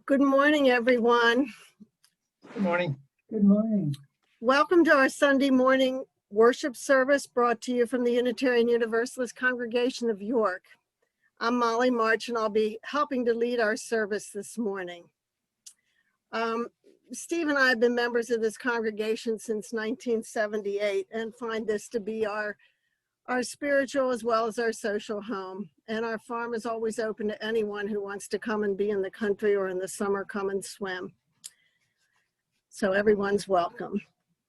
Good morning, everyone. Good morning. Good morning. Welcome to our Sunday morning worship service brought to you from the Unitarian Universalist Congregation of York. I'm Molly March, and I'll be helping to lead our service this morning. Steve and I have been members of this congregation since 1978 and find this to be our spiritual as well as our social home. And our farm is always open to anyone who wants to come and be in the country or in the summer come and swim. So everyone's welcome.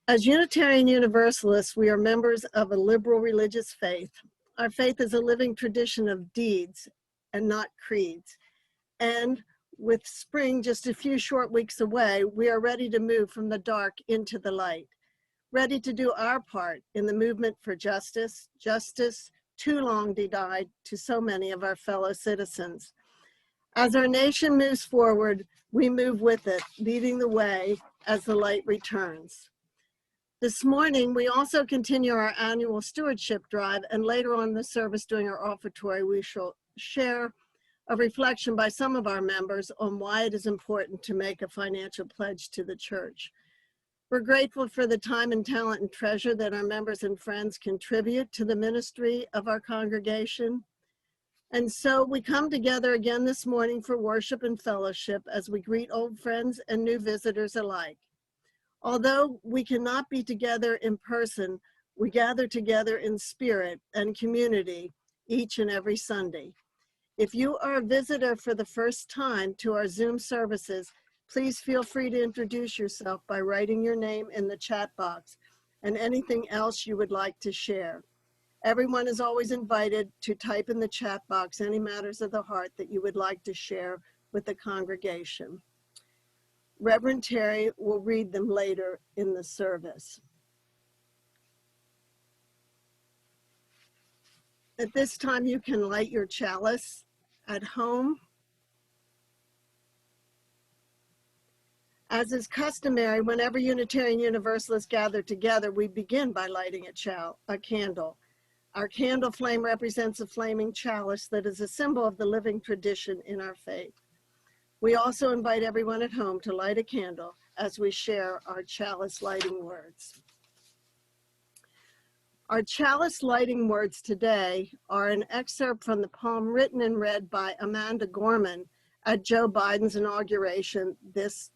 As Unitarian Universalists, we are members of a liberal religious faith. Our faith is a living tradition of deeds and not creeds. And with spring just a few short weeks away, we are ready to move from the dark into the light, ready to do our part in the movement for justice too long denied to so many of our fellow citizens. As our nation moves forward, we move with it, leading the way as the light returns. This morning, we also continue our annual stewardship drive, and later on in the service during our offertory, we shall share a reflection by some of our members on why it is important to make a financial pledge to the church. We're grateful for the time and talent and treasure that our members and friends contribute to the ministry of our congregation. And so we come together again this morning for worship and fellowship as we greet old friends and new visitors alike. Although we cannot be together in person, we gather together in spirit and community each and every Sunday. If you are a visitor for the first time to our Zoom services, please feel free to introduce yourself by writing your name in the chat box and anything else you would like to share. Everyone is always invited to type in the chat box any matters of the heart that you would like to share with the congregation. Reverend Terry will read them later in the service. At this time, you can light your chalice at home. As is customary, whenever Unitarian Universalists gather together, we begin by lighting a candle. Our candle flame represents a flaming chalice that is a symbol of the living tradition in our faith. We also invite everyone at home to light a candle as we share our chalice lighting words. Our chalice lighting words today are an excerpt from the poem written and read by Amanda Gorman at Joe Biden's inauguration this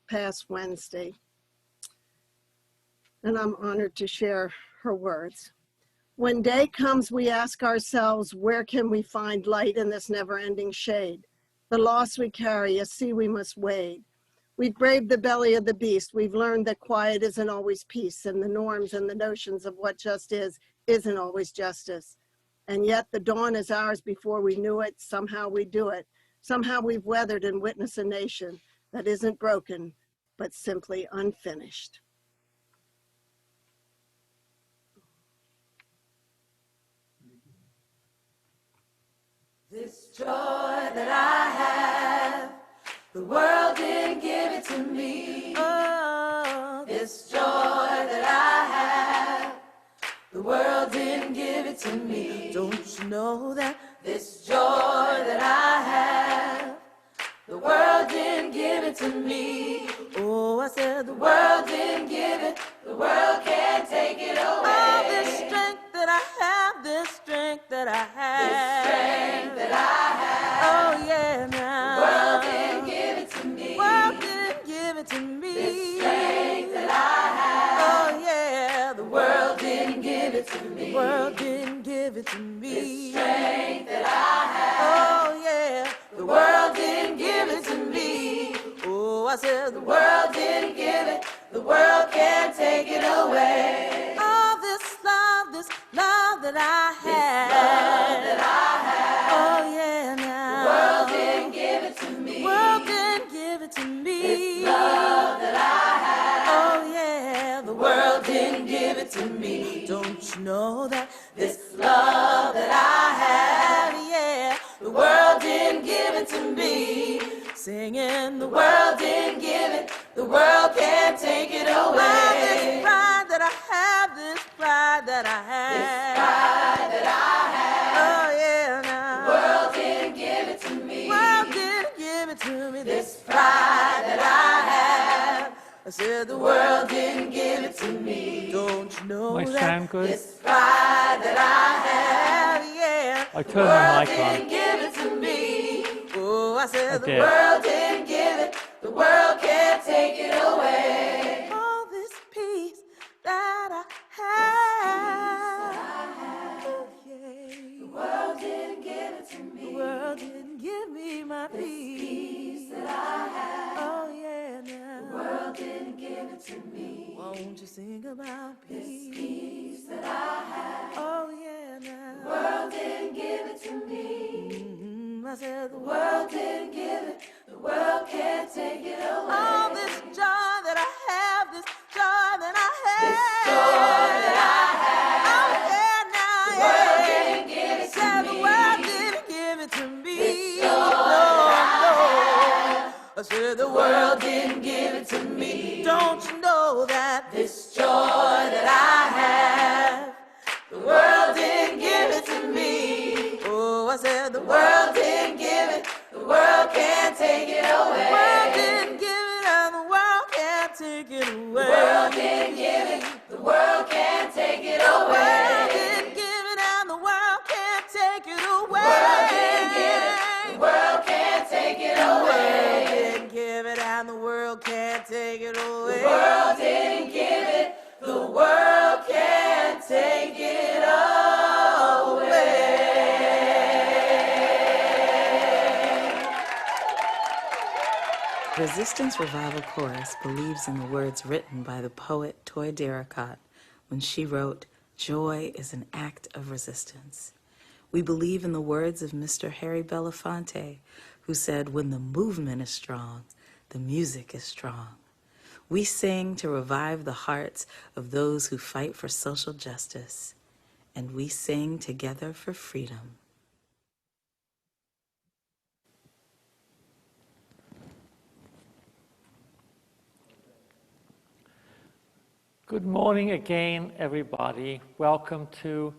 past Wednesday. And I'm honored to share her words. When day comes, we ask ourselves, where can we find light in this never-ending shade? The loss we carry, a sea we must wade. We've braved the belly of the beast. We've learned that quiet isn't always peace, and the norms and the notions of what just isn't always justice. And yet the dawn is ours before we knew it. Somehow we do it. Somehow we've weathered and witnessed a nation that isn't broken, but simply unfinished. This joy that I have, the world didn't give it to me. Oh, this joy that I have, the world didn't give it to me. Don't you know that? This joy that I have, the world didn't give it to me. Oh, I said the world didn't give it, the world can't take it away. Oh, this strength that I have, this strength that I have, this strength that I have. Oh, yeah, now. The world didn't give it to me. The world didn't give it to me. This strength that I have. Oh, yeah. The world didn't give it to me. The world didn't give it to me. This strength that I have. Oh, yeah. The world didn't give it to me. Oh, I said the world didn't give it. The world can't take it away. Oh, this love that I have. This love that I have. Oh, yeah, now. The world didn't give it to me. The world didn't give it to me. This love that I have. Oh, yeah. The world didn't give it to me. Don't you know that? This love that I have, yeah. The world didn't give it to me. Singing, the world didn't give it. The world can't take it away. Oh, this pride that I have, this pride that I have. This pride that I have. Oh, yeah, now. The world didn't give it to me. The world didn't give it to me. This pride I said the world didn't give it to me. Don't you know My that sound good? this pride that I have, yeah. I turned my mic on. Didn't give it to me. Oh, I said I the did. world didn't give it. The world can't take it away. All this peace that I have. Oh, yeah. The world didn't give it to me. The world didn't give me my peace that I have. Oh, yeah, now. The world didn't give it to me. Won't you sing about peace? This peace that I have. Oh, yeah, now. The world didn't give it to me. I said the world didn't give it. The world can't take it away. All this joy that I have, this joy that I have. This joy that I have. Oh, yeah, now, the world didn't give it to me. The world didn't give it to me. This joy that I have. I said the world didn't give it to me. Don't you know that this joy that I have, the world didn't give it to me. Oh, I said the world didn't give it. The world can't take it away. The world didn't give it and the world can't take it away. The world didn't give it. The world can't take it away. The world didn't give it and the world can't take it away. The world didn't give it. The world can't take it away. The world didn't give it and the world can't take it away. The world didn't give it. The world can't take it away. Resistance Revival Chorus believes in the words written by the poet Toy Derricott when she wrote, "Joy is an act of resistance." We believe in the words of Mr. Harry Belafonte, who said, "When the movement is strong, the music is strong." We sing to revive the hearts of those who fight for social justice, and we sing together for freedom. Good morning again, everybody. Welcome to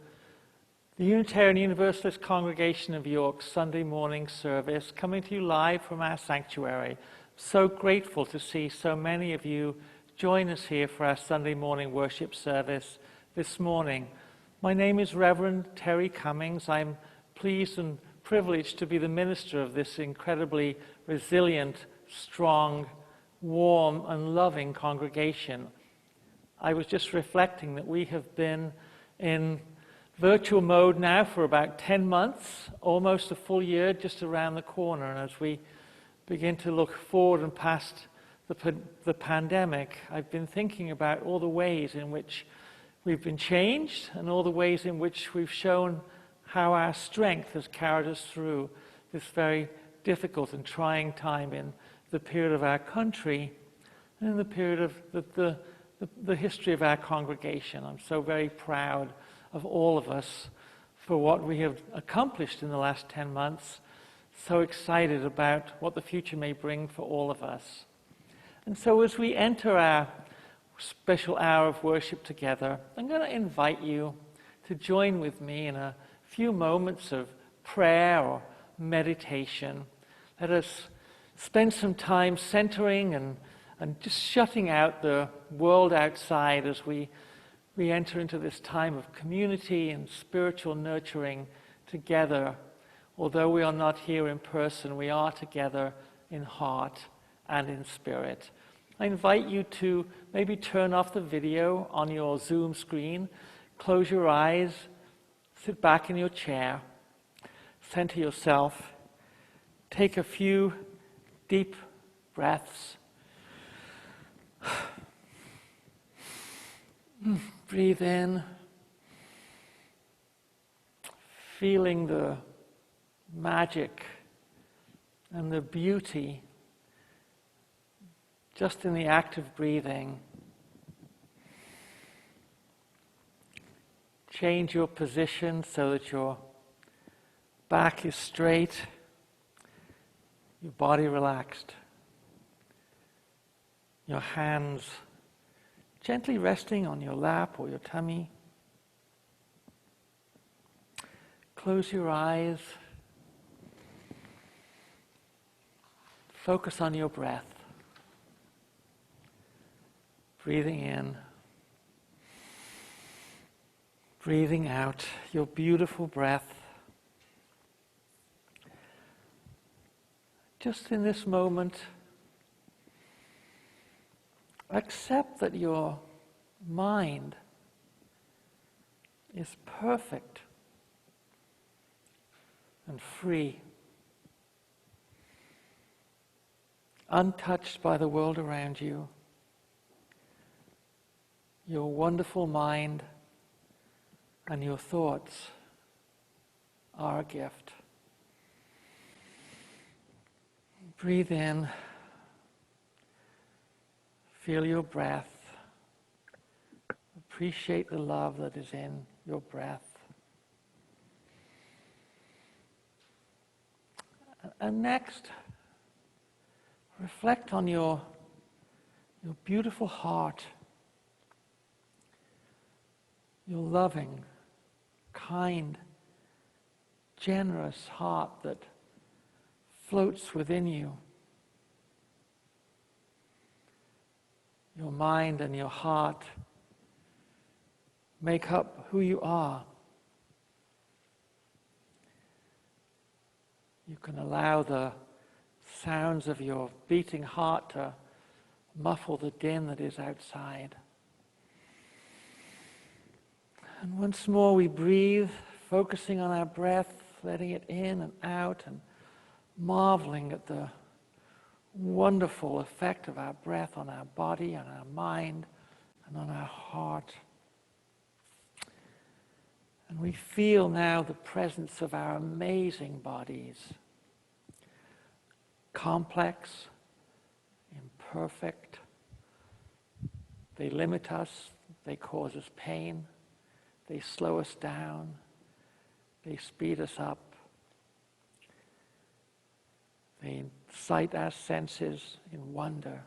the Unitarian Universalist Congregation of York's Sunday morning service, coming to you live from our sanctuary. So grateful to see so many of you join us here for our Sunday morning worship service this morning. My name is Reverend Terry Cummings. I'm pleased and privileged to be the minister of this incredibly resilient, strong, warm, and loving congregation. I was just reflecting that we have been in virtual mode now for about 10 months, almost a full year, just around the corner. And as we begin to look forward and past the pandemic, I've been thinking about all the ways in which we've been changed and all the ways in which we've shown how our strength has carried us through this very difficult and trying time in the period of our country and in the period of the history of our congregation. I'm so very proud of all of us for what we have accomplished in the last 10 months. So excited about what the future may bring for all of us. And so as we enter our special hour of worship together, I'm going to invite you to join with me in a few moments of prayer or meditation. Let us spend some time centering and just shutting out the world outside as we enter into this time of community and spiritual nurturing together. Although we are not here in person, we are together in heart and in spirit. I invite you to maybe turn off the video on your Zoom screen, close your eyes, sit back in your chair, center yourself, take a few deep breaths. Breathe in, feeling the magic and the beauty just in the act of breathing. Change your position so that your back is straight, your body relaxed, your hands gently resting on your lap or your tummy. Close your eyes. Focus on your breath. Breathing in. Breathing out your beautiful breath. Just in this moment, accept that your mind is perfect and free, untouched by the world around you. Your wonderful mind and your thoughts are a gift. Breathe in. Feel your breath. Appreciate the love that is in your breath. And next, reflect on your beautiful heart, your loving, kind, generous heart that floats within you. Your mind and your heart make up who you are. You can allow the sounds of your beating heart to muffle the din that is outside. And once more we breathe, focusing on our breath, letting it in and out, and marveling at the wonderful effect of our breath on our body, on our mind, and on our heart. And we feel now the presence of our amazing bodies. Complex, imperfect. They limit us, they cause us pain, they slow us down, they speed us up. They incite our senses in wonder.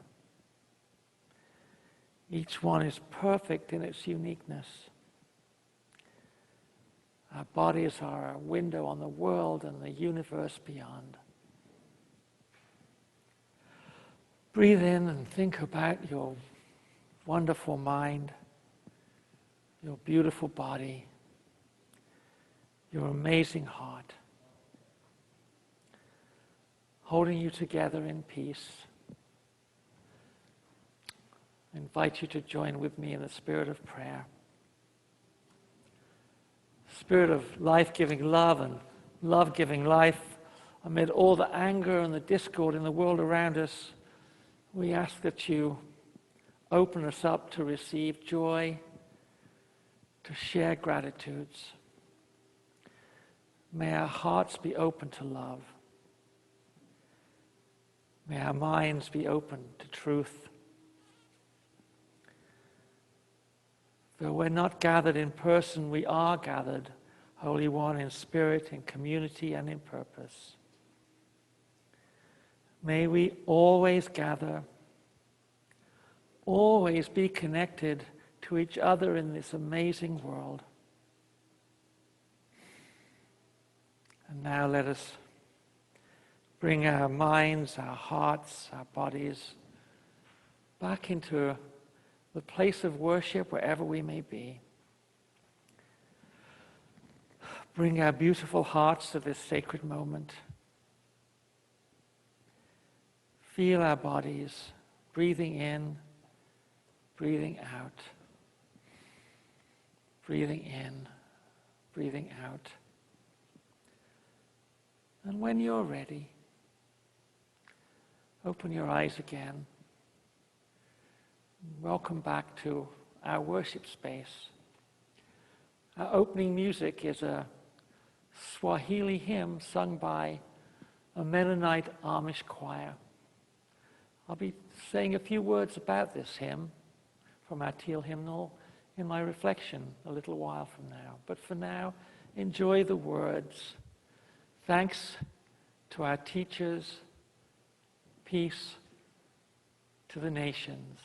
Each one is perfect in its uniqueness. Our bodies are a window on the world and the universe beyond. Breathe in and think about your wonderful mind, your beautiful body, your amazing heart, holding you together in peace. I invite you to join with me in the spirit of prayer. Spirit of life-giving love and love-giving life, amid all the anger and the discord in the world around us, we ask that you open us up to receive joy, to share gratitudes. May our hearts be open to love. May our minds be open to truth. Though we're not gathered in person, we are gathered, Holy One, in spirit, in community, and in purpose. May we always gather, always be connected to each other in this amazing world. And now let us bring our minds, our hearts, our bodies back into the place of worship wherever we may be. Bring our beautiful hearts to this sacred moment. Feel our bodies breathing in, breathing out, breathing in, breathing out. And when you're ready, open your eyes again. Welcome back to our worship space. Our opening music is a Swahili hymn sung by a Mennonite Amish choir. I'll be saying a few words about this hymn from our teal hymnal in my reflection a little while from now. But for now, enjoy the words. Thanks to our teachers, peace to the nations.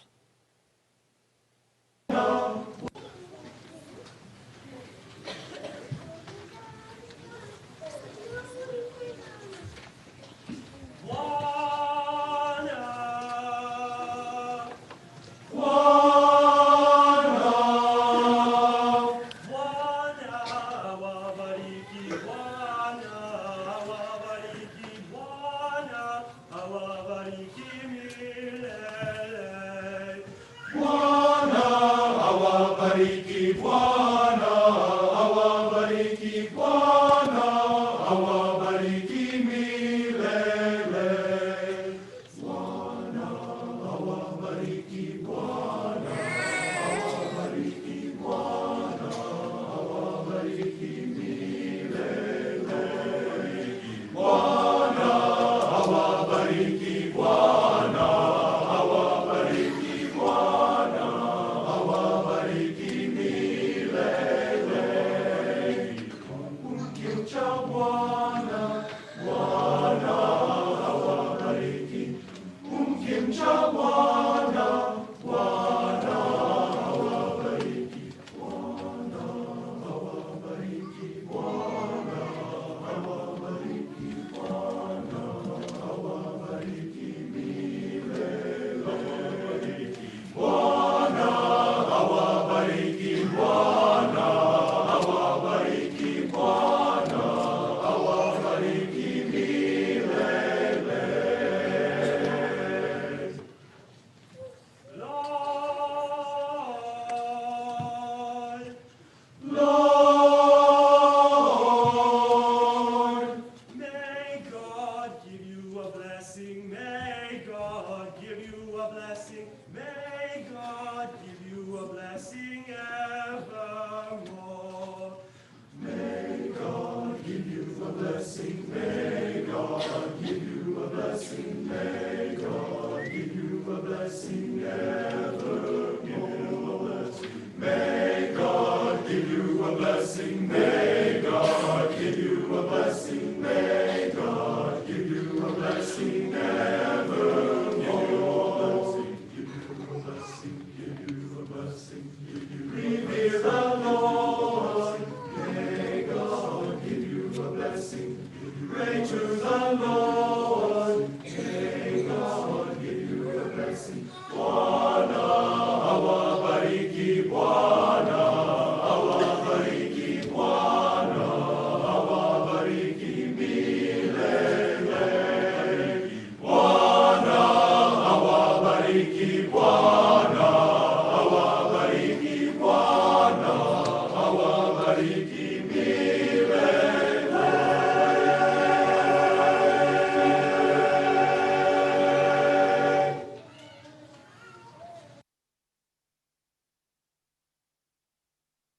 One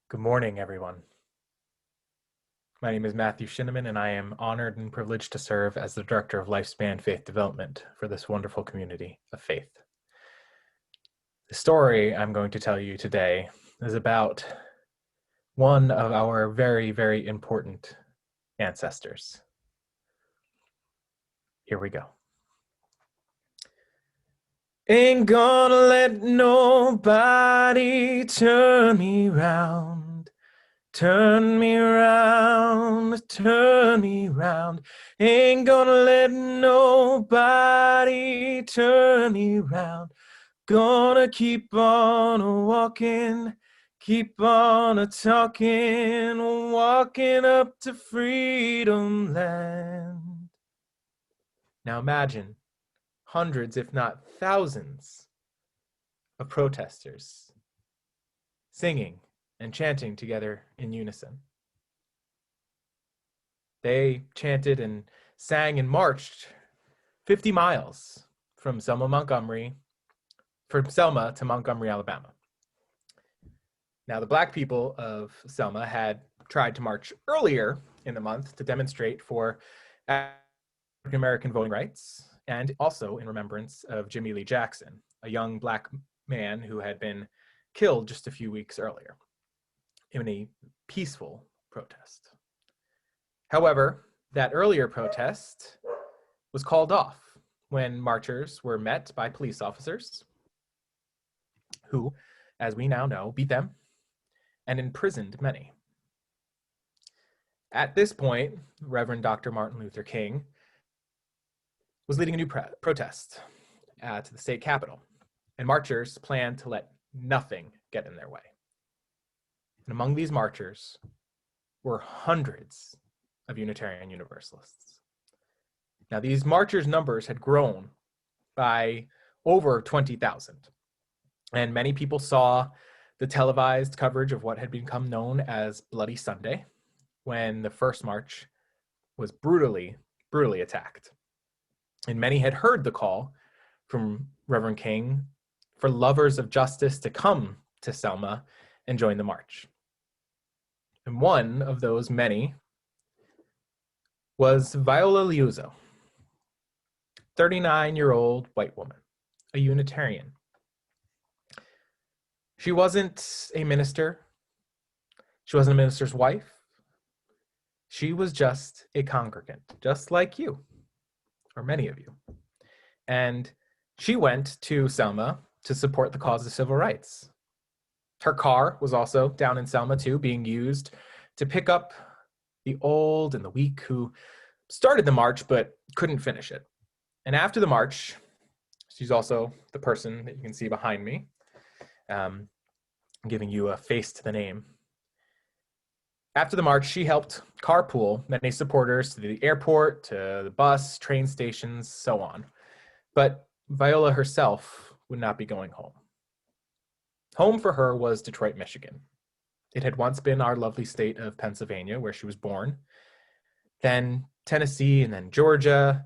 Good morning, everyone. My name is Matthew Shinneman, and I am honored and privileged to serve as the Director of Lifespan Faith Development for this wonderful community of faith. The story I'm going to tell you today is about one of our very, very important ancestors. Here we go. Ain't gonna let nobody turn me round. Turn me round, turn me round. Ain't gonna let nobody turn me round. Gonna keep on walking, keep on talking, walking up to freedom land. Now imagine hundreds, if not thousands, of protesters singing and chanting together in unison. They chanted and sang and marched 50 miles from Selma to Montgomery, Alabama. Now, the Black people of Selma had tried to march earlier in the month to demonstrate for African American voting rights, and also in remembrance of Jimmy Lee Jackson, a young Black man who had been killed just a few weeks earlier in a peaceful protest. However, that earlier protest was called off when marchers were met by police officers who, as we now know, beat them and imprisoned many. At this point, Reverend Dr. Martin Luther King was leading a new protest to the state capitol, and marchers planned to let nothing get in their way. And among these marchers were hundreds of Unitarian Universalists. Now, these marchers' numbers had grown by over 20,000, and many people saw the televised coverage of what had become known as Bloody Sunday, when the first march was brutally attacked. And many had heard the call from Reverend King for lovers of justice to come to Selma and join the march. And one of those many was Viola Liuzzo, 39-year-old white woman, a Unitarian. She wasn't a minister. She wasn't a minister's wife. She was just a congregant, just like you, or many of you. And she went to Selma to support the cause of civil rights. Her car was also down in Selma too, being used to pick up the old and the weak who started the march but couldn't finish it. And after the march, she's also the person that you can see behind me, giving you a face to the name. After the march, she helped carpool many supporters to the airport, to the bus, train stations, so on. But Viola herself would not be going home. Home for her was Detroit, Michigan. It had once been our lovely state of Pennsylvania, where she was born, then Tennessee, and then Georgia.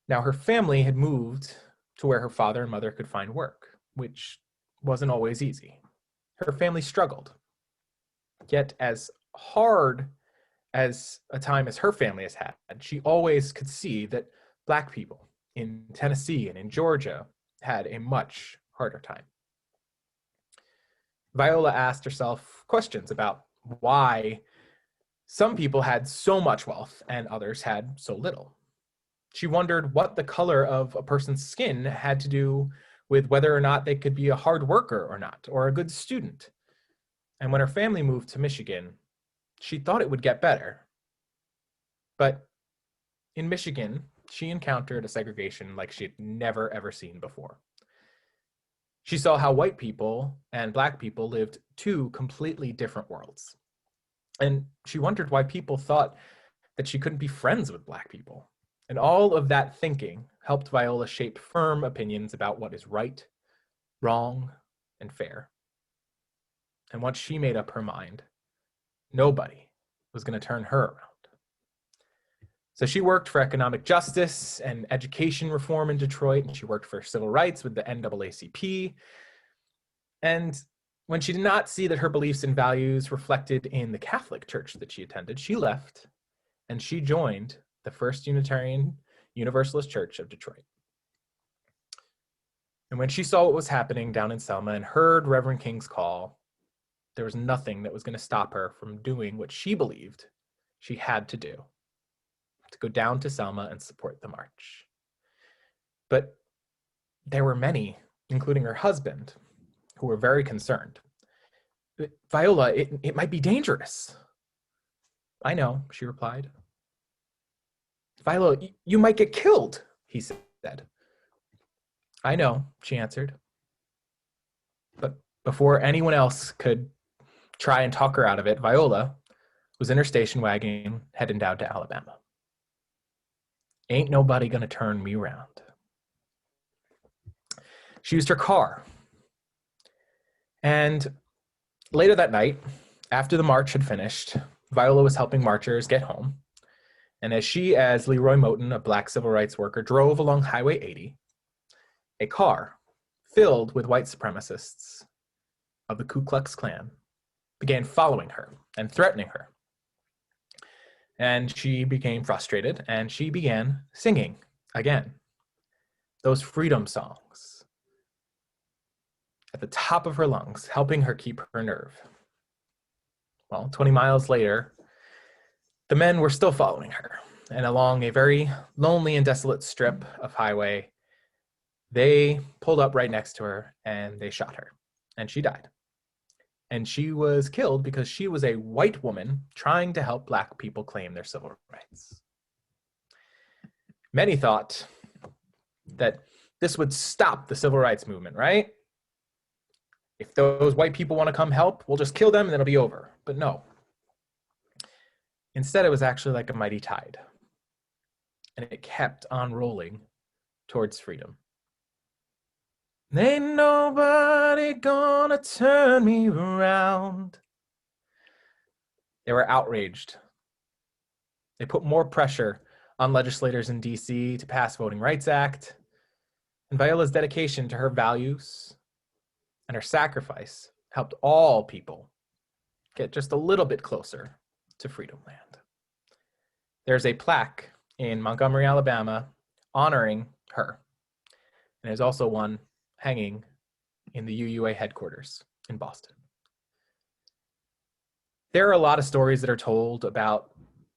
Now her family had moved to where her father and mother could find work, which wasn't always easy. Her family struggled. Yet as hard as a time as her family has had, she always could see that Black people in Tennessee and in Georgia had a much harder time. Viola asked herself questions about why some people had so much wealth and others had so little. She wondered what the color of a person's skin had to do with whether or not they could be a hard worker or not, or a good student. And when her family moved to Michigan, she thought it would get better. But in Michigan, she encountered a segregation like she had never, ever seen before. She saw how white people and Black people lived two completely different worlds. And she wondered why people thought that she couldn't be friends with Black people. And all of that thinking helped Viola shape firm opinions about what is right, wrong, and fair. And once she made up her mind, nobody was going to turn her around. So she worked for economic justice and education reform in Detroit, and she worked for civil rights with the NAACP. And when she did not see that her beliefs and values reflected in the Catholic church that she attended, she left and she joined the First Unitarian Universalist Church of Detroit. And when she saw what was happening down in Selma and heard Reverend King's call, there was nothing that was going to stop her from doing what she believed she had to do, to go down to Selma and support the march. But there were many, including her husband, who were very concerned. Viola, it might be dangerous. I know, she replied. Viola, you might get killed, he said. I know, she answered. But before anyone else could try and talk her out of it, Viola was in her station wagon heading down to Alabama. Ain't nobody gonna turn me around. She used her car. And later that night, after the march had finished, Viola was helping marchers get home. And as she, as Leroy Moten, a Black civil rights worker, drove along Highway 80, a car filled with white supremacists of the Ku Klux Klan began following her and threatening her. And she became frustrated and she began singing again those freedom songs at the top of her lungs, helping her keep her nerve. Well, 20 miles later, the men were still following her, and along a very lonely and desolate strip of highway, they pulled up right next to her and they shot her, and she died. And she was killed because she was a white woman trying to help Black people claim their civil rights. Many thought that this would stop the civil rights movement, right? If those white people want to come help, we'll just kill them and it'll be over. But no. Instead, it was actually like a mighty tide. And it kept on rolling towards freedom. Ain't nobody gonna turn me around. They were outraged. They put more pressure on legislators in DC to pass Voting Rights Act. And Viola's dedication to her values and her sacrifice helped all people get just a little bit closer to Freedom Land. There's a plaque in Montgomery, Alabama, honoring her. And there's also one hanging in the UUA headquarters in Boston. There are a lot of stories that are told about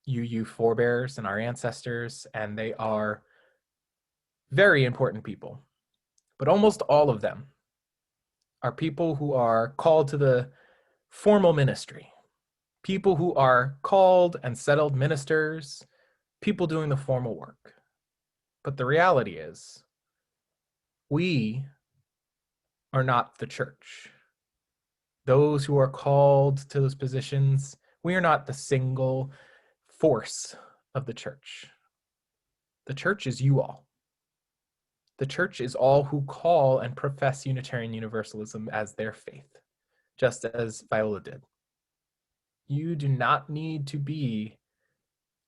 UU forebears and our ancestors, and they are very important people. But almost all of them are people who are called to the formal ministry, people who are called and settled ministers, people doing the formal work. But the reality is, we are not the church. Those who are called to those positions, we are not the single force of the church. The church is you all. The church is all who call and profess Unitarian Universalism as their faith, just as Viola did. You do not need to be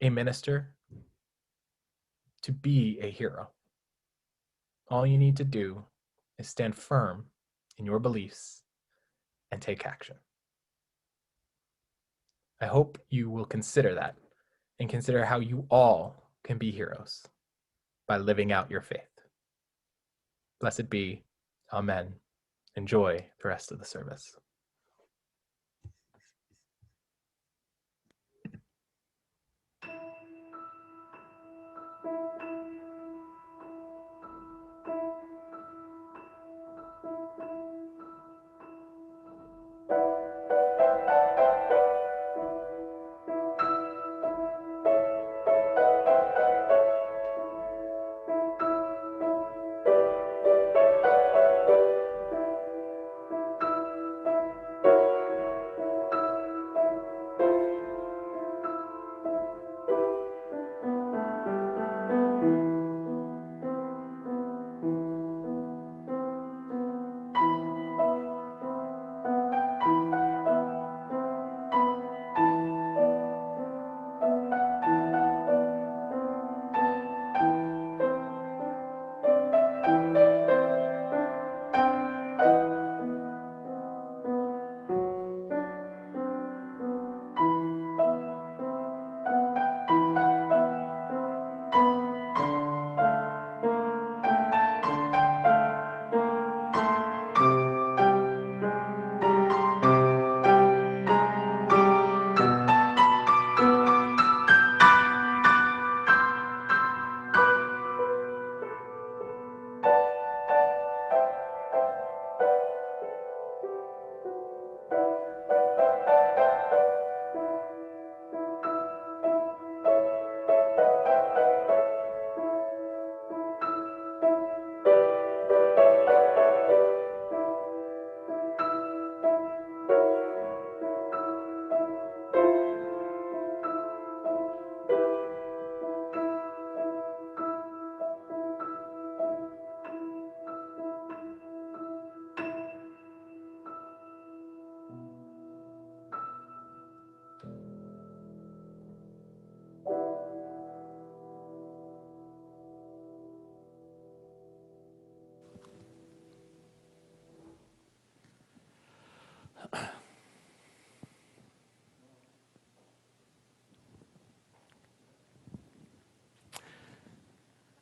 a minister to be a hero. All you need to do is stand firm in your beliefs and take action. I hope you will consider that and consider how you all can be heroes by living out your faith. Blessed be. Amen. Enjoy the rest of the service.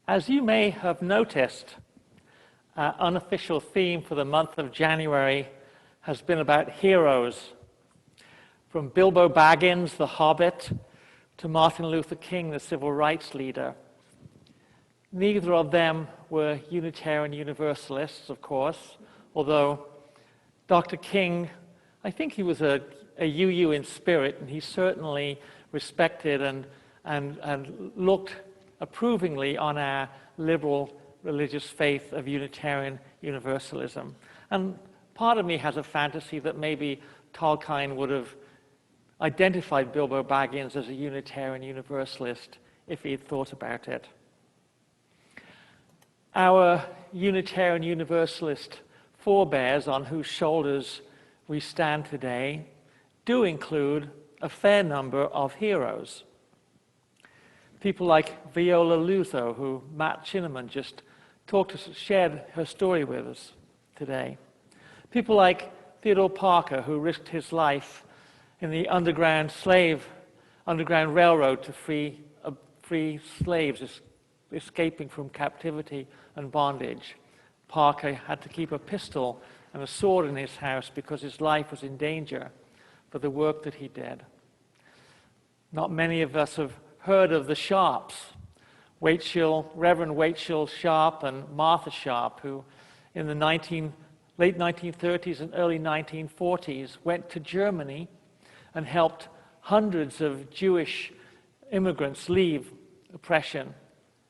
As you may have noticed, our unofficial theme for the month of January has been about heroes. From Bilbo Baggins, the Hobbit, to Martin Luther King, the civil rights leader. Neither of them were Unitarian Universalists, of course, although Dr. King, I think he was a UU in spirit, and he certainly respected and looked approvingly on our liberal religious faith of Unitarian Universalism. And part of me has a fantasy that maybe Tolkien would have identified Bilbo Baggins as a Unitarian Universalist if he'd thought about it. Our Unitarian Universalist forebears on whose shoulders we stand today do include a fair number of heroes. People like Viola Luther, who Matt Chinnaman just shared her story with us today. People like Theodore Parker, who risked his life in the Underground Railroad to free slaves escaping from captivity and bondage. Parker had to keep a pistol and a sword in his house because his life was in danger for the work that he did. Not many of us have heard of the Sharps, Reverend Waitshill Sharp and Martha Sharp, who in the late 1930s and early 1940s went to Germany and helped hundreds of Jewish immigrants leave oppression,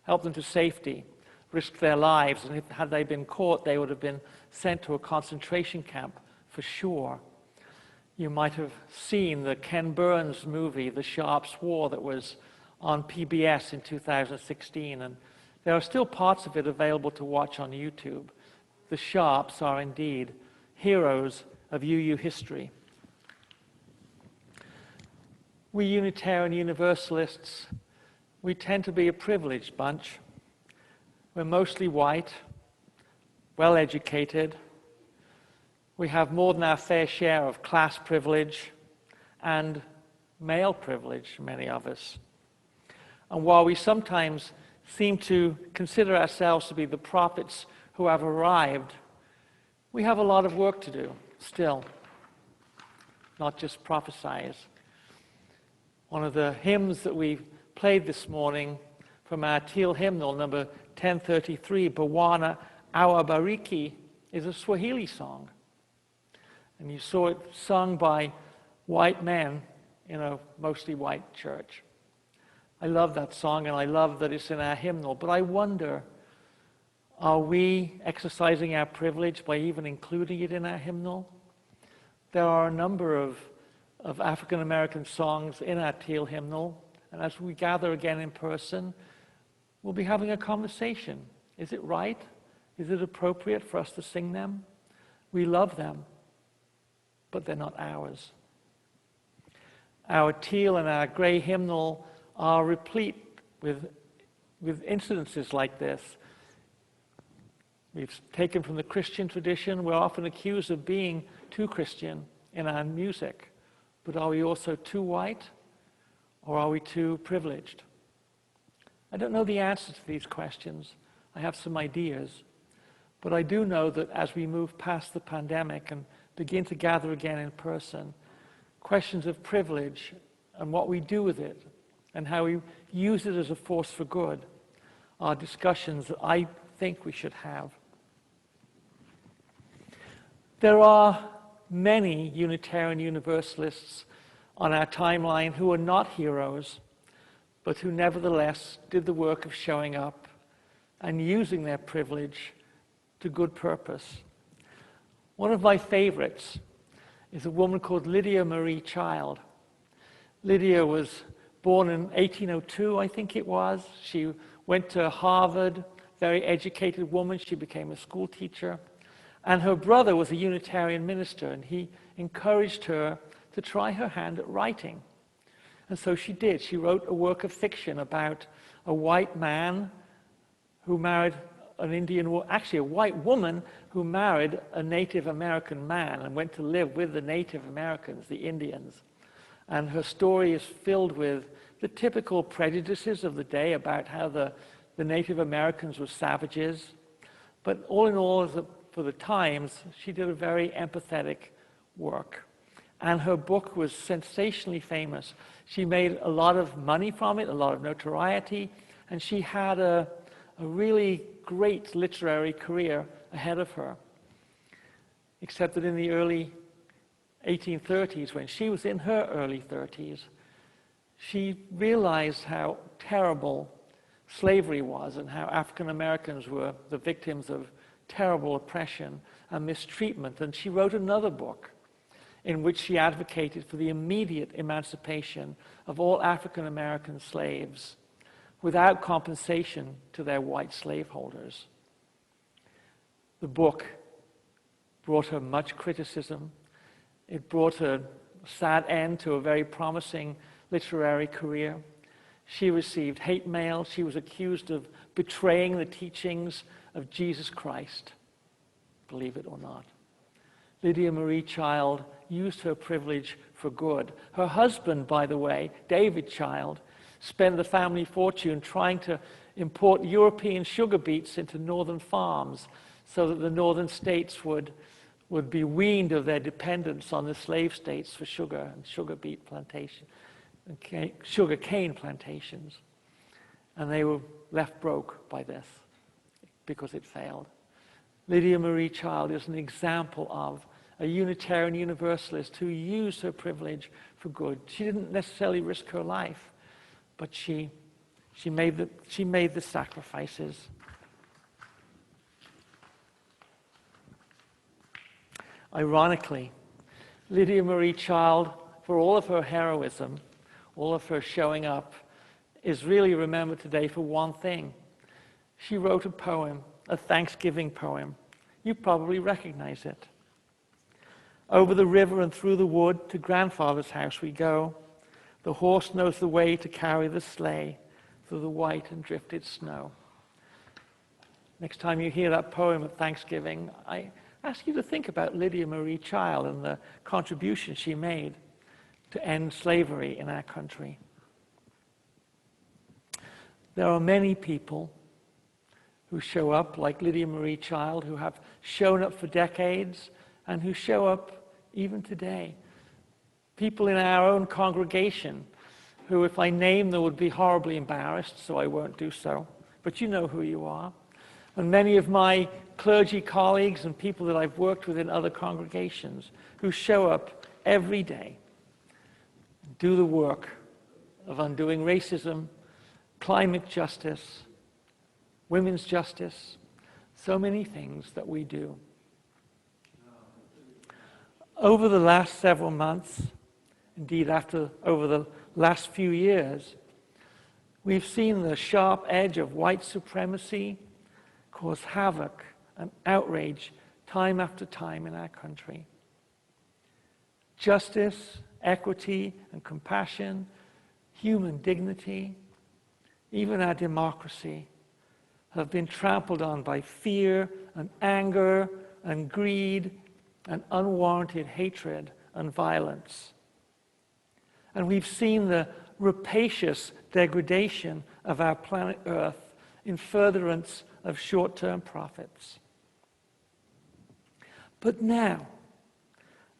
helped them to safety, risked their lives, and had they been caught, they would have been sent to a concentration camp for sure. You might have seen the Ken Burns movie, The Sharps War, that was on PBS in 2016, and there are still parts of it available to watch on YouTube. The Sharps are indeed heroes of UU history. We Unitarian Universalists, we tend to be a privileged bunch. We're mostly white, well-educated. We have more than our fair share of class privilege and male privilege, many of us. And while we sometimes seem to consider ourselves to be the prophets who have arrived, we have a lot of work to do still, not just prophesize. One of the hymns that we played this morning from our Teal hymnal, number 1033, Bwana Awa Bariki, is a Swahili song. And you saw it sung by white men in a mostly white church. I love that song, and I love that it's in our hymnal, but I wonder, are we exercising our privilege by even including it in our hymnal? There are a number of African American songs in our Teal hymnal, and as we gather again in person, we'll be having a conversation. Is it right? Is it appropriate for us to sing them? We love them, but they're not ours. Our Teal and our gray hymnal are replete with incidences like this. We've taken from the Christian tradition. We're often accused of being too Christian in our music. But are we also too white, or are we too privileged? I don't know the answer to these questions. I have some ideas. But I do know that as we move past the pandemic and begin to gather again in person, questions of privilege and what we do with it and how we use it as a force for good are discussions that I think we should have. There are many Unitarian Universalists on our timeline who are not heroes, but who nevertheless did the work of showing up and using their privilege to good purpose. One of my favorites is a woman called Lydia Marie Child. Lydia was born in 1802, I think it was. She went to Harvard, very educated woman. She became a school teacher. And her brother was a Unitarian minister, and he encouraged her to try her hand at writing. And so she did. She wrote a work of fiction about a white man who married an a white woman who married a Native American man and went to live with the Native Americans, the Indians. And her story is filled with the typical prejudices of the day about how the Native Americans were savages. But all in all, for the times, she did a very empathetic work. And her book was sensationally famous. She made a lot of money from it, a lot of notoriety, and she had a really great literary career ahead of her. Except that in the early 1830s, when she was in her early 30s, she realized how terrible slavery was and how African Americans were the victims of terrible oppression and mistreatment. And she wrote another book in which she advocated for the immediate emancipation of all African American slaves without compensation to their white slaveholders. The book brought her much criticism. It brought a sad end to a very promising literary career. She received hate mail. She was accused of betraying the teachings of Jesus Christ, believe it or not. Lydia Marie Child used her privilege for good. Her husband, by the way, David Child, spent the family fortune trying to import European sugar beets into northern farms so that the northern states would be weaned of their dependence on the slave states for sugar and sugar beet plantation, sugar cane plantations. And they were left broke by this because it failed. Lydia Marie Child is an example of a Unitarian Universalist who used her privilege for good. She didn't necessarily risk her life, but she made the sacrifices. Ironically, Lydia Marie Child, for all of her heroism, all of her showing up, is really remembered today for one thing. She wrote a poem, a Thanksgiving poem. You probably recognize it. Over the river and through the wood to grandfather's house we go. The horse knows the way to carry the sleigh through the white and drifted snow. Next time you hear that poem at Thanksgiving, I ask you to think about Lydia Marie Child and the contribution she made to end slavery in our country. There are many people who show up, like Lydia Marie Child, who have shown up for decades and who show up even today. People in our own congregation who, if I name them, would be horribly embarrassed, so I won't do so. But you know who you are. And many of my clergy colleagues and people that I've worked with in other congregations who show up every day, do the work of undoing racism, climate justice, women's justice, so many things that we do. Over the last several months, indeed over the last few years, we've seen the sharp edge of white supremacy cause havoc and outrage time after time in our country. Justice, equity, and compassion, human dignity, even our democracy, have been trampled on by fear and anger and greed and unwarranted hatred and violence. And we've seen the rapacious degradation of our planet Earth in furtherance of short-term profits. But now,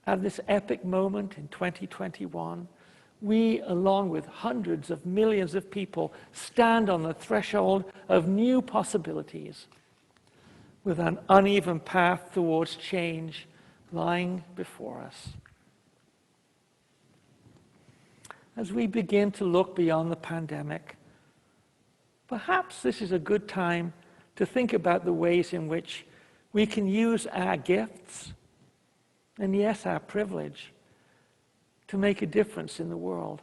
at this epic moment in 2021, we, along with hundreds of millions of people, stand on the threshold of new possibilities, with an uneven path towards change lying before us. As we begin to look beyond the pandemic, perhaps this is a good time to think about the ways in which we can use our gifts, and yes, our privilege, to make a difference in the world.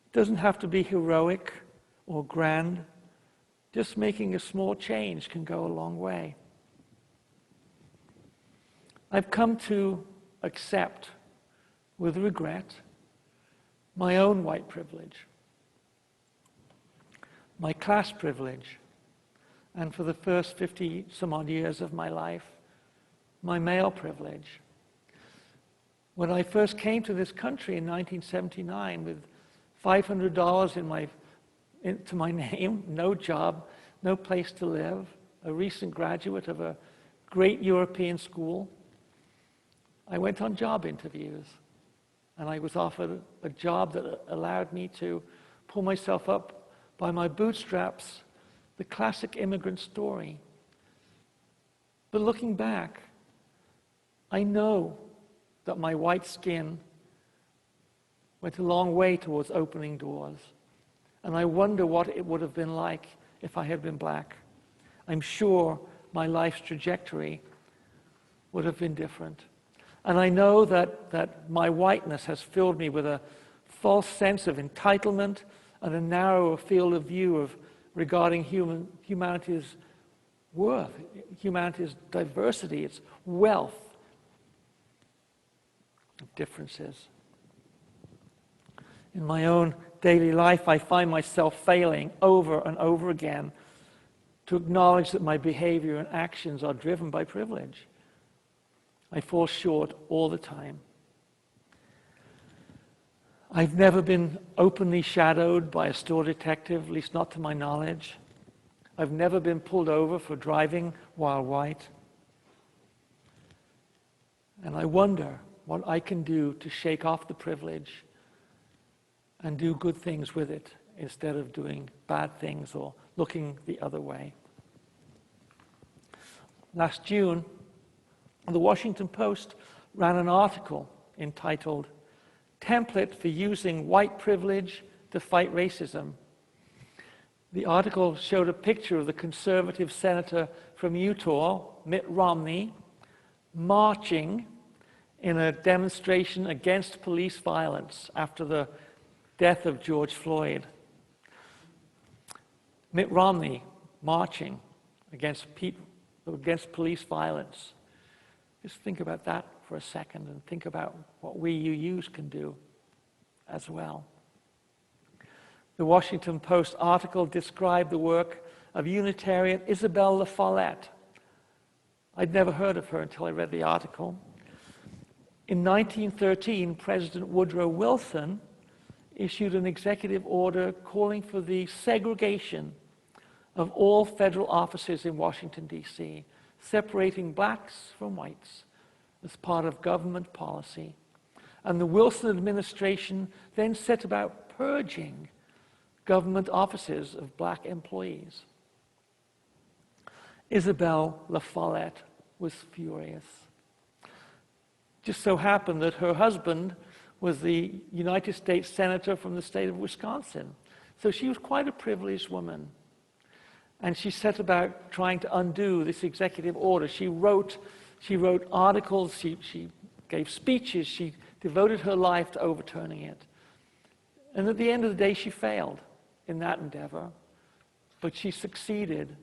It doesn't have to be heroic or grand. Just making a small change can go a long way. I've come to accept, with regret, my own white privilege, my class privilege, and for the first 50 some odd years of my life, my male privilege. When I first came to this country in 1979 with $500 to my name, no job, no place to live, a recent graduate of a great European school, I went on job interviews, and I was offered a job that allowed me to pull myself up by my bootstraps, the classic immigrant story. But looking back, I know that my white skin went a long way towards opening doors. And I wonder what it would have been like if I had been black. I'm sure my life's trajectory would have been different. And I know that my whiteness has filled me with a false sense of entitlement and a narrower field of view regarding humanity's worth, humanity's diversity, its wealth of differences. In my own daily life, I find myself failing over and over again to acknowledge that my behavior and actions are driven by privilege. I fall short all the time. I've never been openly shadowed by a store detective, at least not to my knowledge. I've never been pulled over for driving while white. And I wonder what I can do to shake off the privilege and do good things with it instead of doing bad things or looking the other way. Last June, the Washington Post ran an article entitled "Template for Using White Privilege to Fight Racism." The article showed a picture of the conservative senator from Utah, Mitt Romney, marching in a demonstration against police violence after the death of George Floyd. Mitt Romney marching against police violence. Just think about that for a second and think about what we UUs can do as well. The Washington Post article described the work of Unitarian Isabel La Follette. I'd never heard of her until I read the article. In 1913, President Woodrow Wilson issued an executive order calling for the segregation of all federal offices in Washington, D.C., separating blacks from whites as part of government policy. And the Wilson administration then set about purging government offices of black employees. Isabel La Follette was furious. Just so happened that her husband was the United States Senator from the state of Wisconsin. So she was quite a privileged woman. And she set about trying to undo this executive order. She wrote articles, she gave speeches, she devoted her life to overturning it. And at the end of the day, she failed in that endeavor. But she succeeded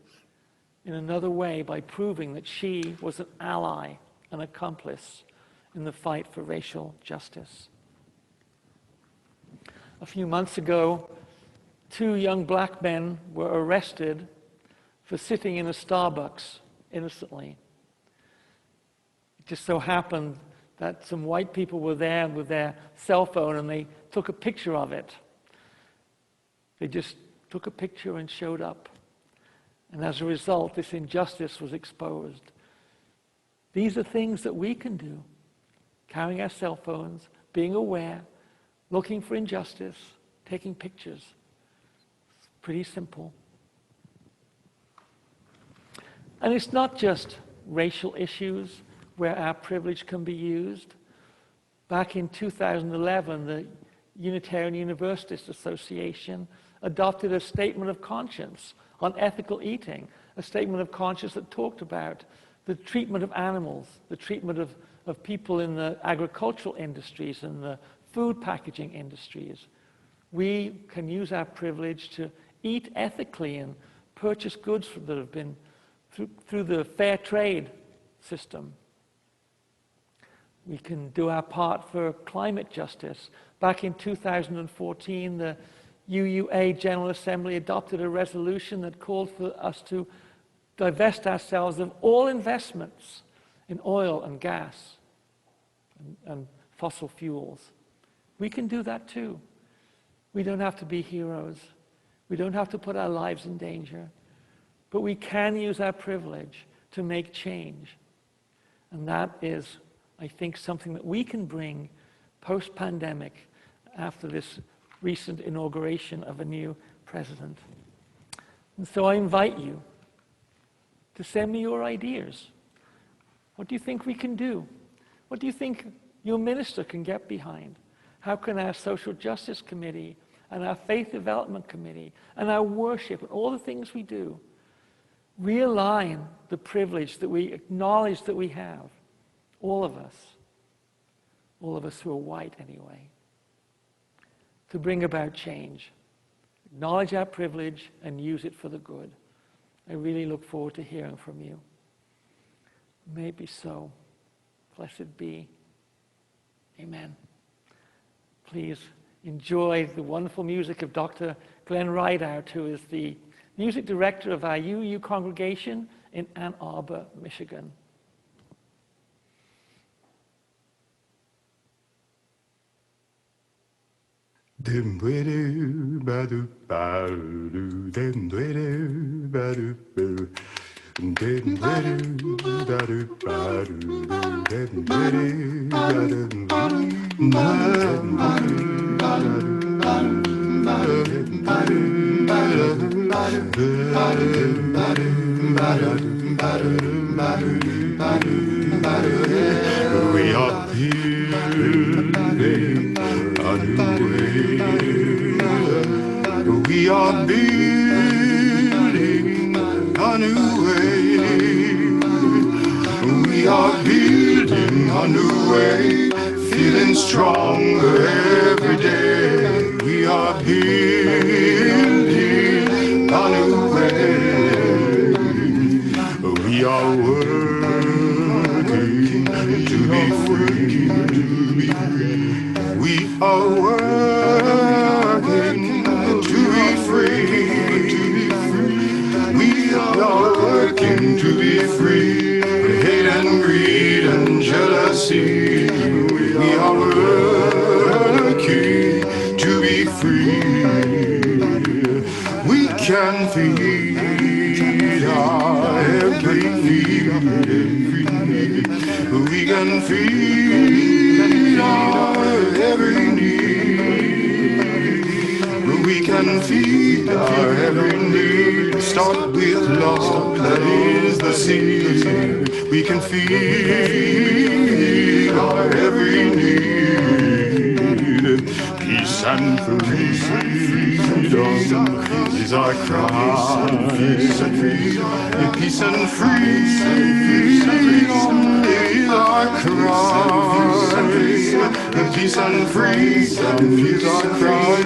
in another way by proving that she was an ally, an accomplice in the fight for racial justice. A few months ago, 2 young black men were arrested for sitting in a Starbucks innocently. It just so happened that some white people were there with their cell phone and they took a picture of it. They just took a picture and showed up. And as a result, this injustice was exposed. These are things that we can do. Carrying our cell phones, being aware, looking for injustice, taking pictures. It's pretty simple. And it's not just racial issues where our privilege can be used. Back in 2011, the Unitarian Universalists Association adopted a statement of conscience on ethical eating, a statement of conscience that talked about the treatment of animals, the treatment of people in the agricultural industries and the food packaging industries. We can use our privilege to eat ethically and purchase goods that have been through the fair trade system. We can do our part for climate justice. Back in 2014, the UUA General Assembly adopted a resolution that called for us to divest ourselves of all investments in oil and gas and fossil fuels. We can do that too. We don't have to be heroes. We don't have to put our lives in danger. But we can use our privilege to make change. And that is, I think, something that we can bring post-pandemic after this recent inauguration of a new president. And so I invite you to send me your ideas. What do you think we can do? What do you think your minister can get behind? How can our social justice committee and our faith development committee and our worship and all the things we do realign the privilege that we acknowledge that we have, all of us who are white anyway, to bring about change, acknowledge our privilege and use it for the good. I really look forward to hearing from you. May it be so. Blessed be. Amen. Please, enjoy the wonderful music of Dr. Glenn Rideout, who is the music director of our UU congregation in Ann Arbor, Michigan. We are building a new way. We are building a new way. We are building a new way, feeling stronger every day. We are building a new way. We are working to be free. We are working to be free. We are working to be free. Hate and greed and jealousy. We are working to be free. We can feed our every need. We can feed our every need. We can feed our every need. Start with love, that is the seed. We can feed our every need. Peace and freedom is our cry. Peace and freedom is our cry. Peace and freedom is our cry.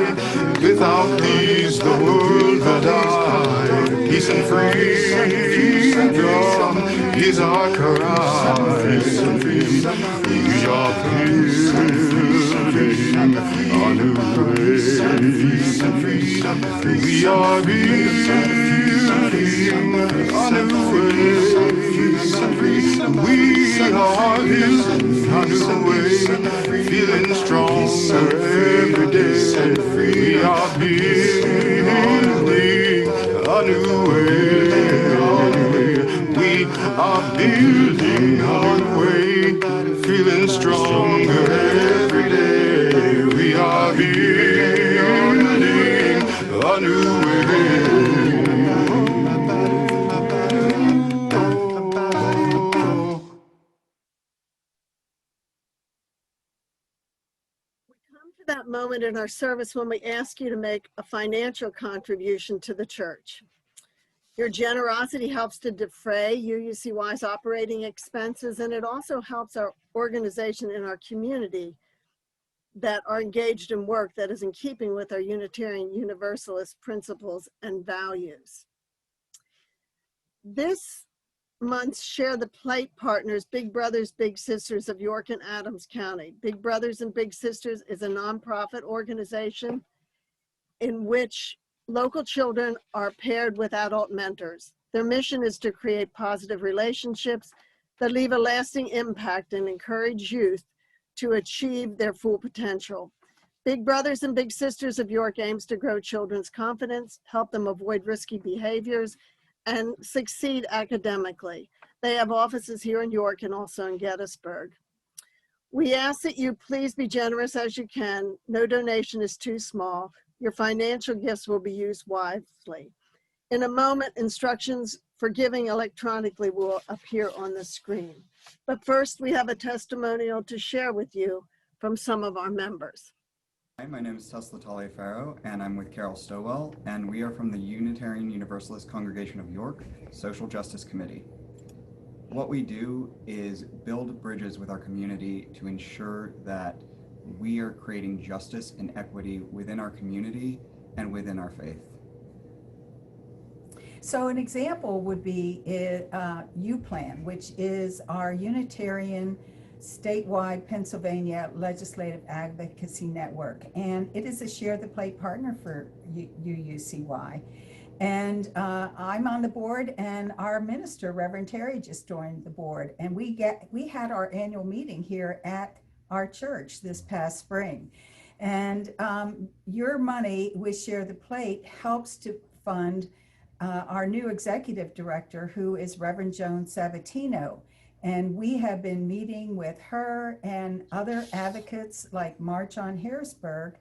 Without these the world will die. Peace and freedom is our cry. We are building a new way. We are building a new way. We are building a new way, feeling stronger every day. We are building a new way. We are building a new way, feeling stronger every day. We are building a new way. That moment in our service when we ask you to make a financial contribution to the church. Your generosity helps to defray UUCY's operating expenses, and it also helps our organization and our community that are engaged in work that is in keeping with our Unitarian Universalist principles and values. This month's Share the Plate partners, Big Brothers, Big Sisters of York and Adams County. Big Brothers and Big Sisters is a nonprofit organization in which local children are paired with adult mentors. Their mission is to create positive relationships that leave a lasting impact and encourage youth to achieve their full potential. Big Brothers and Big Sisters of York aims to grow children's confidence, help them avoid risky behaviors, and succeed academically. They have offices here in York and also in Gettysburg. We ask that you please be generous as you can. No donation is too small. Your financial gifts will be used wisely. In a moment, instructions for giving electronically will appear on the screen. But first, we have a testimonial to share with you from some of our members. Hi, my name is Tesla Taliaferro, and I'm with Carol Stowell, and we are from the Unitarian Universalist Congregation of York Social Justice Committee. What we do is build bridges with our community to ensure that we are creating justice and equity within our community and within our faith. So an example would be UPlan, which is our Unitarian statewide Pennsylvania Legislative Advocacy Network, and it is a Share the Plate partner for UUCY. And I'm on the board, and our minister, Reverend Terry, just joined the board. And we had our annual meeting here at our church this past spring. And your money with Share the Plate helps to fund our new executive director, who is Reverend Joan Sabatino. And we have been meeting with her and other advocates like March on Harrisburg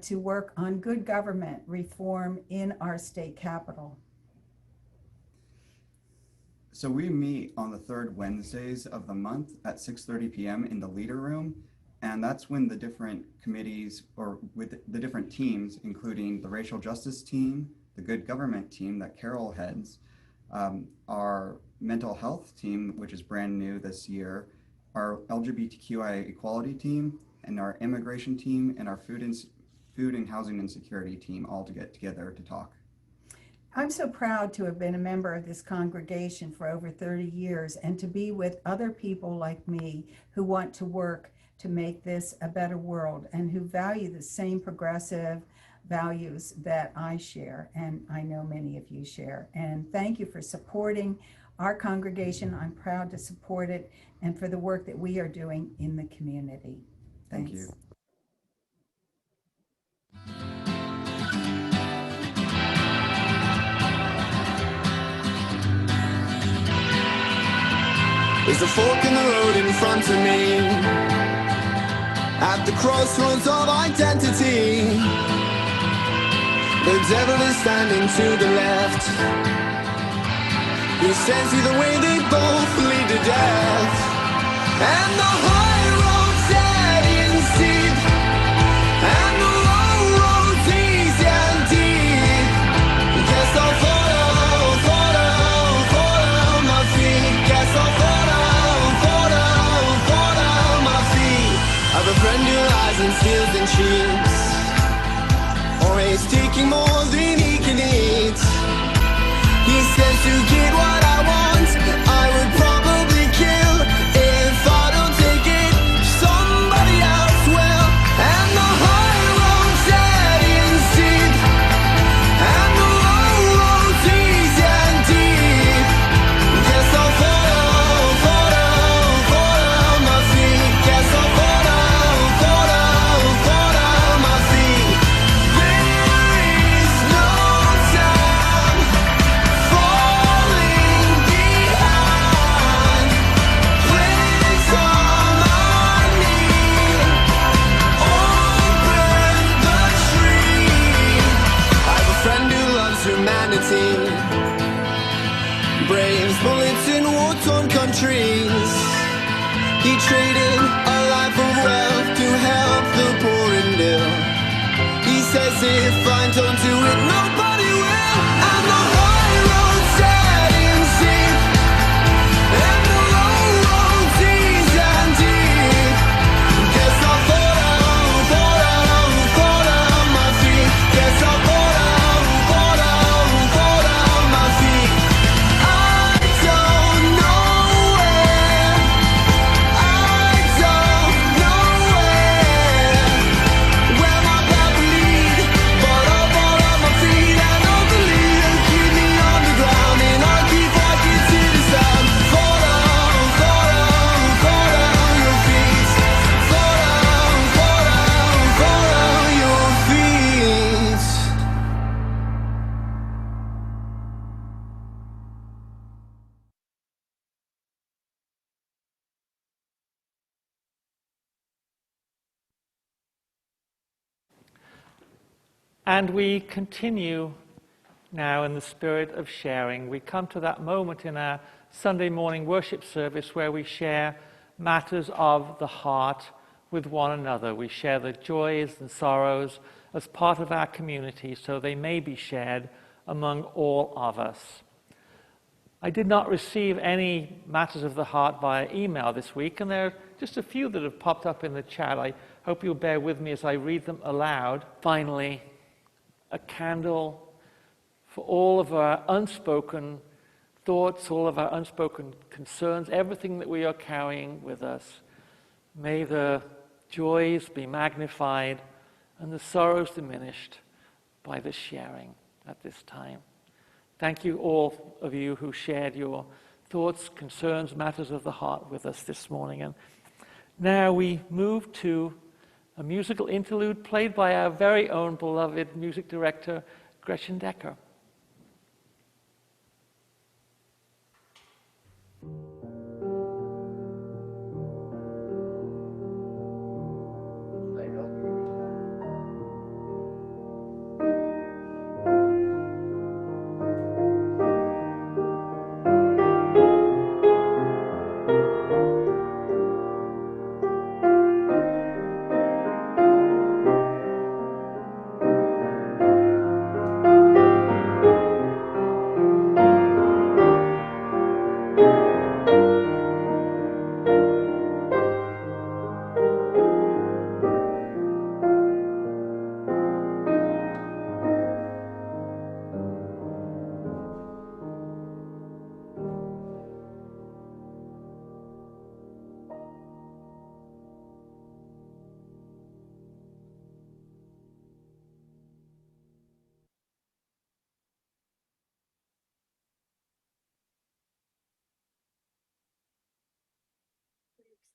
to work on good government reform in our state capital. So we meet on the third Wednesdays of the month at 6:30 p.m. in the leader room. And that's when the different committees, or with the different teams, including the racial justice team, the good government team that Carol heads, our mental health team, which is brand new this year, our LGBTQI equality team, and our immigration team, and our food and housing insecurity team, all to get together to talk. I'm so proud to have been a member of this congregation for over 30 years and to be with other people like me who want to work to make this a better world and who value the same progressive values that I share, and I know many of you share. And thank you for supporting our congregation. I'm proud to support it, and for the work that we are doing in the community. Thanks. Thank you. There's a fork in the road in front of me, at the crossroads of identity. The devil is standing to the left. He says either way they both lead to death. And the high road's dead in steep, and the low road's easy and deep. Guess I'll follow my feet. Guess I'll follow my feet. I've a friend who lies and steals and cheats, or he's taking more than he can eat. He says to get what I want, I would probably kill. If I don't take it, somebody else will. And the high road's dead in steep, and the low road's easy and deep. Guess I'll follow my feet. Guess I'll follow my feet. Braves bullets in war-torn countries. He traded a life of wealth to help the poor and ill. He says if I don't do it, nobody will. And the high road's dead in steep, and the low road's easy and deep. Guess I'll follow my feet. Guess I'll follow my feet. And we continue now in the spirit of sharing. We come to that moment in our Sunday morning worship service where we share matters of the heart with one another. We share the joys and sorrows as part of our community so they may be shared among all of us. I did not receive any matters of the heart via email this week, and there are just a few that have popped up in the chat. I hope you'll bear with me as I read them aloud. Finally, a candle for all of our unspoken thoughts, all of our unspoken concerns, everything that we are carrying with us. May the joys be magnified and the sorrows diminished by the sharing at this time. Thank you all of you who shared your thoughts, concerns, matters of the heart with us this morning. And now we move to a musical interlude played by our very own beloved music director, Gretchen Decker.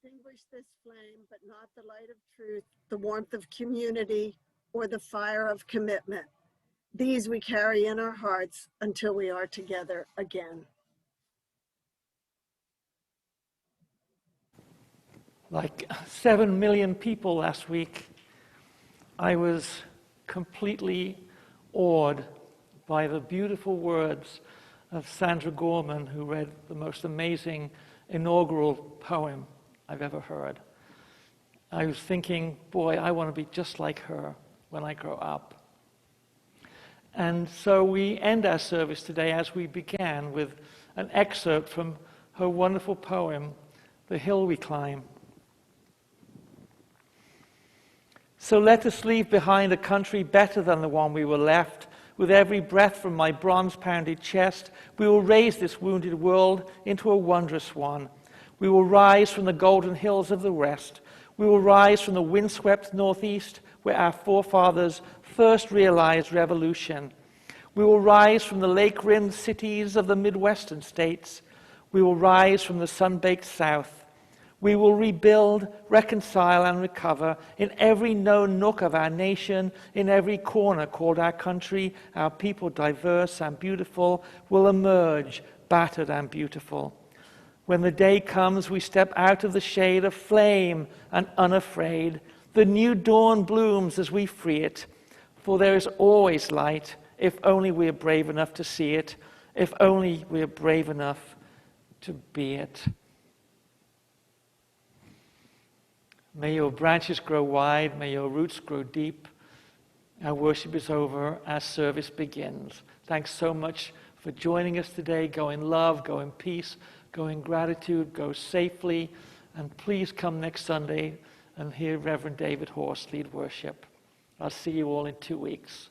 Extinguish this flame, but not the light of truth, the warmth of community, or the fire of commitment. These we carry in our hearts until we are together again. Like 7 million people last week, I was completely awed by the beautiful words of Sandra Gorman, who read the most amazing inaugural poem I've ever heard. I was thinking, boy, I want to be just like her when I grow up. And so we end our service today as we began with an excerpt from her wonderful poem, The Hill We Climb. So let us leave behind a country better than the one we were left. With every breath from my bronze-pounded chest, we will raise this wounded world into a wondrous one. We will rise from the golden hills of the west. We will rise from the windswept northeast, where our forefathers first realized revolution. We will rise from the lake-rimmed cities of the Midwestern states. We will rise from the sun-baked south. We will rebuild, reconcile, and recover in every known nook of our nation, in every corner called our country. Our people, diverse and beautiful, will emerge battered and beautiful. When the day comes, we step out of the shade of flame and unafraid. The new dawn blooms as we free it, for there is always light, if only we are brave enough to see it, if only we are brave enough to be it. May your branches grow wide, may your roots grow deep. Our worship is over, our service begins. Thanks so much for joining us today. Go in love, go in peace, go in gratitude, go safely, and please come next Sunday and hear Reverend David Horst lead worship. I'll see you all in 2 weeks.